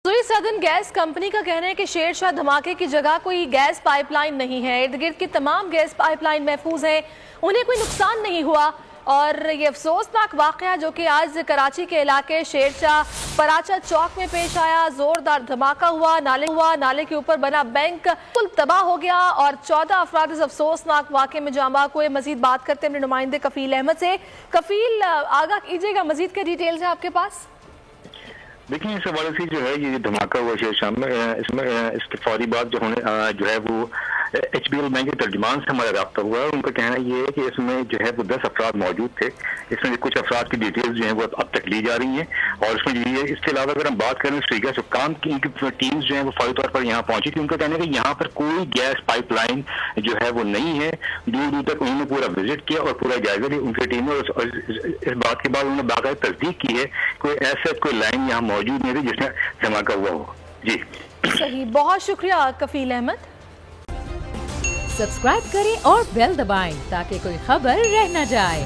सदन gas company का कहना है कि शेरशाह धमाके की जगह कोई गैस पाइपलाइन नहीं है। इर्द गिर्द की तमाम गैस पाइपलाइन महफूज हैं, उन्हें कोई नुकसान नहीं हुआ। और ये अफसोसनाक वाकया जो कि आज कराची के इलाके शेरशाह पराचा चौक में पेश आया, जोरदार धमाका हुआ, नाले के ऊपर बना बैंक कुल तबाह हो गया और 14 अफराद इस अफसोसनाक वाकये में जाँ बाक हुए। मजीद बात करते हैं अपने नुमाइंदे कफील अहमद से। कफील, आगाह कीजिएगा, मजीद क्या डिटेल्स है आपके पास? देखिए, इस हवाले से जो है ये धमाका हुआ शेरशाह में, इसमें इसके फौरी बाद जो है वो HBL बैंक के तर्जुमान से हमारा रब्ता हुआ है। उनका कहना ये है कि इसमें जो है वो 10 अफराद मौजूद थे। इसमें कुछ अफराद की डिटेल्स जो है वो अब तक ली जा रही हैं और इसमें ये इसके अलावा अगर हम बात करें स्ट्रीगा सुकाम की टीम्स जो है वो फौरी तौर पर यहाँ पहुंची थी। उनका कहना है कि यहाँ पर कोई गैस पाइपलाइन जो है वो नहीं है। दूर दूर तक उन्होंने पूरा विजिट किया और पूरा जायजा लिया उनकी टीम ने। इस बात के बाद उन्होंने बाकायदा तस्दीक की है कोई ऐसा कोई लाइन यहाँ मौजूद नहीं थी जिसमें धमाका हुआ हो। जी सही, बहुत शुक्रिया कफील अहमद। सब्सक्राइब करें और बेल दबाएं ताकि कोई खबर रह न जाए।